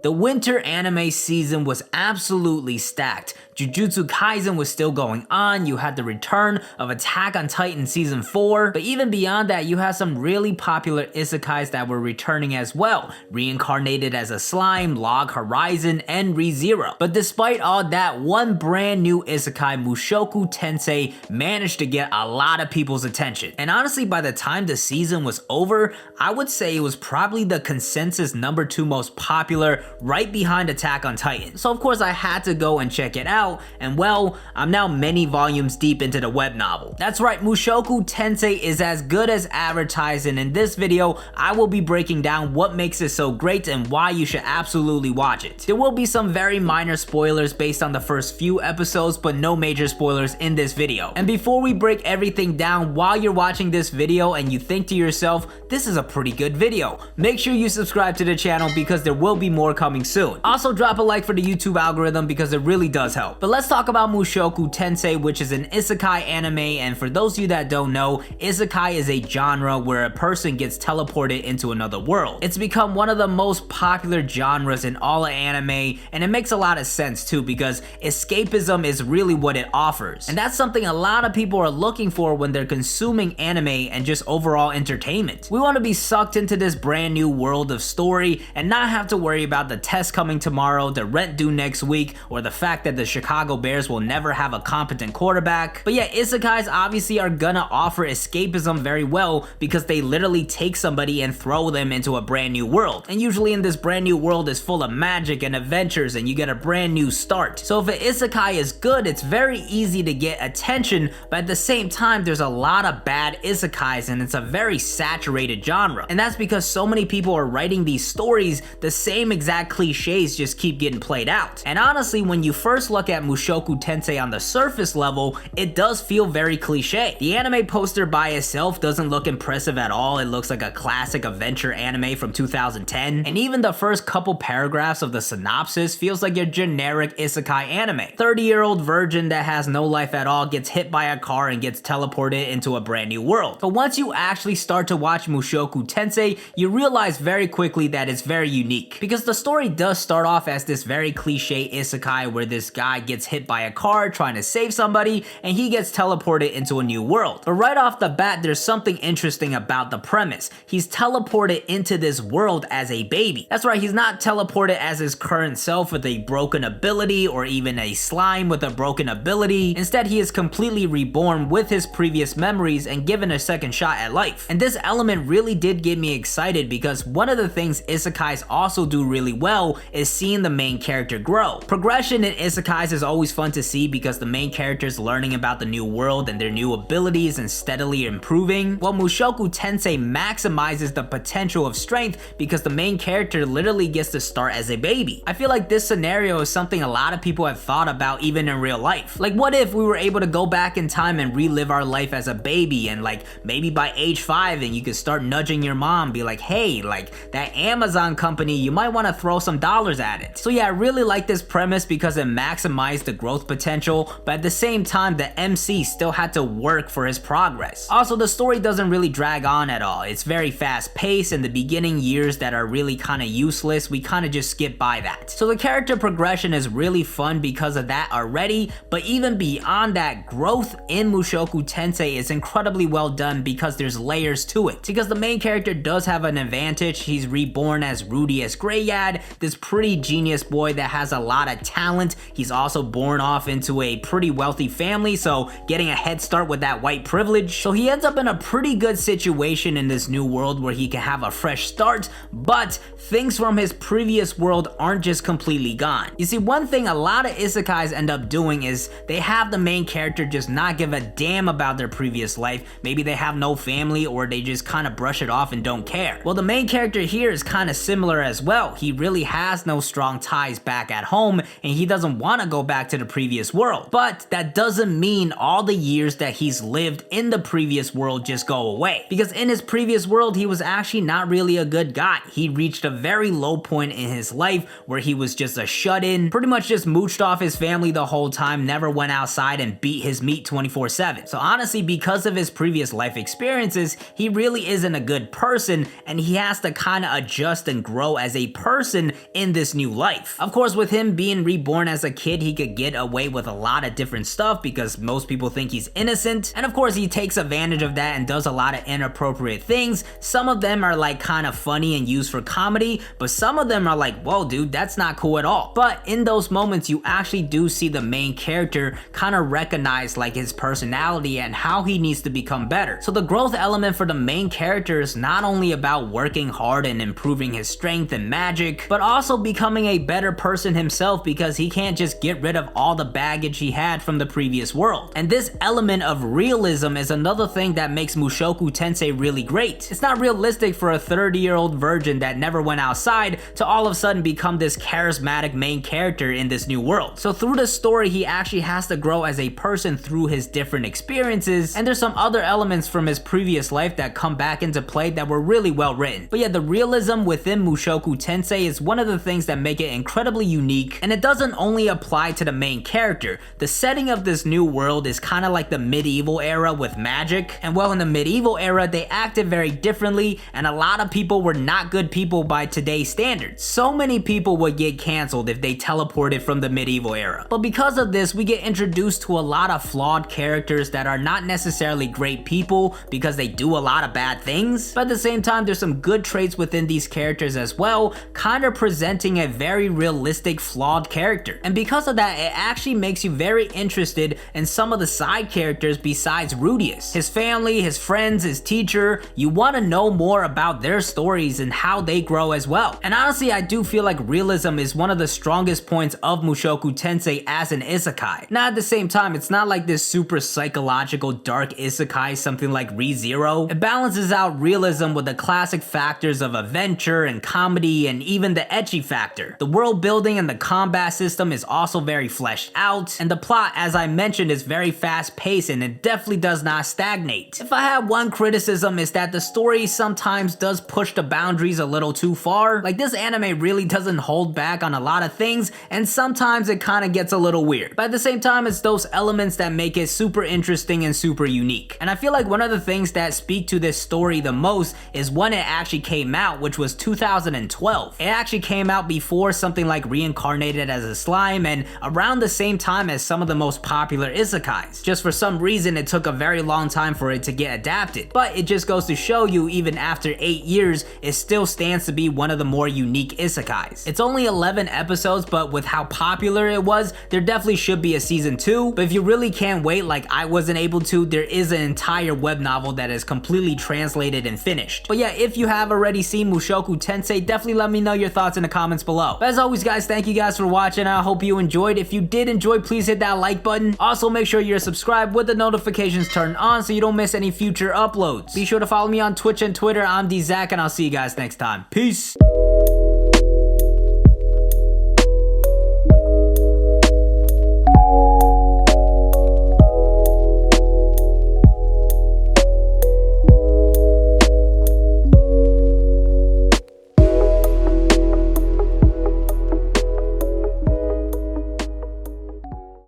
The winter anime season was absolutely stacked. Jujutsu Kaisen was still going on, you had the return of Attack on Titan Season 4, but even beyond that you had some really popular isekais that were returning as well, Reincarnated as a Slime, Log Horizon, and ReZero. But despite all that, one brand new isekai, Mushoku Tensei, managed to get a lot of people's attention. And honestly, by the time the season was over, I would say it was probably the consensus #2 most popular, right behind Attack on Titan. So of course I had to go and check it out, and well, I'm now many volumes deep into the web novel. That's right, Mushoku Tensei is as good as advertised, and in this video, I will be breaking down what makes it so great and why you should absolutely watch it. There will be some very minor spoilers based on the first few episodes, but no major spoilers in this video. And before we break everything down, while you're watching this video and you think to yourself, this is a pretty good video, make sure you subscribe to the channel because there will be more coming soon. Also drop a like for the YouTube algorithm because it really does help. But let's talk about Mushoku Tensei, which is an isekai anime, and for those of you that don't know, isekai is a genre where a person gets teleported into another world. It's become one of the most popular genres in all of anime, and it makes a lot of sense too because escapism is really what it offers. And that's something a lot of people are looking for when they're consuming anime and just overall entertainment. We want to be sucked into this brand new world of story and not have to worry about the test coming tomorrow, the rent due next week, or the fact that the Chicago Bears will never have a competent quarterback. But yeah, isekais obviously are gonna offer escapism very well because they literally take somebody and throw them into a brand new world. And usually in this brand new world is full of magic and adventures and you get a brand new start. So if an isekai is good, it's very easy to get attention, but at the same time there's a lot of bad isekais and it's a very saturated genre. And that's because so many people are writing these stories, the same exact cliches just keep getting played out. And honestly, when you first look at Mushoku Tensei on the surface level, it does feel very cliche. The anime poster by itself doesn't look impressive at all. It looks like a classic adventure anime from 2010, and even the first couple paragraphs of the synopsis feels like your generic isekai anime. 30-year-old virgin that has no life at all gets hit by a car and gets teleported into a brand new world. But once you actually start to watch Mushoku Tensei, you realize very quickly that it's very unique, because the story does start off as this very cliche isekai where this guy gets hit by a car trying to save somebody and he gets teleported into a new world. But right off the bat, there's something interesting about the premise. He's teleported into this world as a baby. That's right, he's not teleported as his current self with a broken ability or even a slime with a broken ability. Instead, he is completely reborn with his previous memories and given a second shot at life. And this element really did get me excited because one of the things isekais also do really well is seeing the main character grow. Progression in isekais is always fun to see because the main character is learning about the new world and their new abilities and steadily improving. While Mushoku Tensei maximizes the potential of strength because the main character literally gets to start as a baby. I feel like this scenario is something a lot of people have thought about even in real life. Like, what if we were able to go back in time and relive our life as a baby, and like maybe by age 5 and you could start nudging your mom, be like, hey, like that Amazon company, you might want to throw some dollars at it. So yeah, I really like this premise because it maximized the growth potential, but at the same time the MC still had to work for his progress. Also, the story doesn't really drag on at all. It's very fast paced, and the beginning years that are really kind of useless, we kind of just skip by that. So the character progression is really fun because of that already, but even beyond that, growth in Mushoku Tensei is incredibly well done because there's layers to it. Because the main character does have an advantage. He's reborn as Rudues Greyrat, this pretty genius boy that has a lot of talent. He's also born off into a pretty wealthy family, so getting a head start with that white privilege. So he ends up in a pretty good situation in this new world where he can have a fresh start, but things from his previous world aren't just completely gone. You see, one thing a lot of isekais end up doing is they have the main character just not give a damn about their previous life. Maybe they have no family or they just kind of brush it off and don't care. Well, the main character here is kind of similar as well. He really has no strong ties back at home and he doesn't want to go back to the previous world. But that doesn't mean all the years that he's lived in the previous world just go away. Because in his previous world, he was actually not really a good guy. He reached a very low point in his life where he was just a shut-in, pretty much just mooched off his family the whole time, never went outside and beat his meat 24/7. So honestly, because of his previous life experiences, he really isn't a good person and he has to kind of adjust and grow as a person person in this new life. Of course, with him being reborn as a kid, he could get away with a lot of different stuff because most people think he's innocent, and of course he takes advantage of that and does a lot of inappropriate things. Some of them are like kind of funny and used for comedy, but some of them are like, whoa dude, that's not cool at all. But in those moments you actually do see the main character kind of recognize like his personality and how he needs to become better. So the growth element for the main character is not only about working hard and improving his strength and magic, but also becoming a better person himself because he can't just get rid of all the baggage he had from the previous world. And this element of realism is another thing that makes Mushoku Tensei really great. It's not realistic for a 30-year-old virgin that never went outside to all of a sudden become this charismatic main character in this new world. So through the story, he actually has to grow as a person through his different experiences, and there's some other elements from his previous life that come back into play that were really well written. But yeah, the realism within Mushoku Tensei is one of the things that make it incredibly unique, and it doesn't only apply to the main character. The setting of this new world is kind of like the medieval era with magic, and well, in the medieval era they acted very differently, and a lot of people were not good people by today's standards. So many people would get cancelled if they teleported from the medieval era. But because of this, we get introduced to a lot of flawed characters that are not necessarily great people because they do a lot of bad things, but at the same time there's some good traits within these characters as well, kind of presenting a very realistic flawed character. And because of that, it actually makes you very interested in some of the side characters besides Rudues. His family, his friends, his teacher, you want to know more about their stories and how they grow as well. And honestly, I do feel like realism is one of the strongest points of Mushoku Tensei as an isekai. Now at the same time, it's not like this super psychological dark isekai, something like Re:Zero. It balances out realism with the classic factors of adventure and comedy and even the ecchi factor. The world building and the combat system is also very fleshed out, and the plot, as I mentioned, is very fast paced and it definitely does not stagnate. If I had one criticism, is that the story sometimes does push the boundaries a little too far. Like, this anime really doesn't hold back on a lot of things, and sometimes it kind of gets a little weird. But at the same time, it's those elements that make it super interesting and super unique. And I feel like one of the things that speak to this story the most is when it actually came out, which was 2012. It actually came out before something like Reincarnated as a Slime and around the same time as some of the most popular isekais. Just for some reason, it took a very long time for it to get adapted. But it just goes to show you, even after 8 years, it still stands to be one of the more unique isekais. It's only 11 episodes, but with how popular it was, there definitely should be a season 2. But if you really can't wait like I wasn't able to, there is an entire web novel that is completely translated and finished. But yeah, if you have already seen Mushoku Tensei, definitely let me know your thoughts in the comments below. But as always guys, thank you guys for watching. I hope you enjoyed. If you did enjoy, please hit that like button. Also make sure you're subscribed with the notifications turned on so you don't miss any future uploads. Be sure to follow me on Twitch and Twitter. I'm DZack, and I'll see you guys next time. Peace.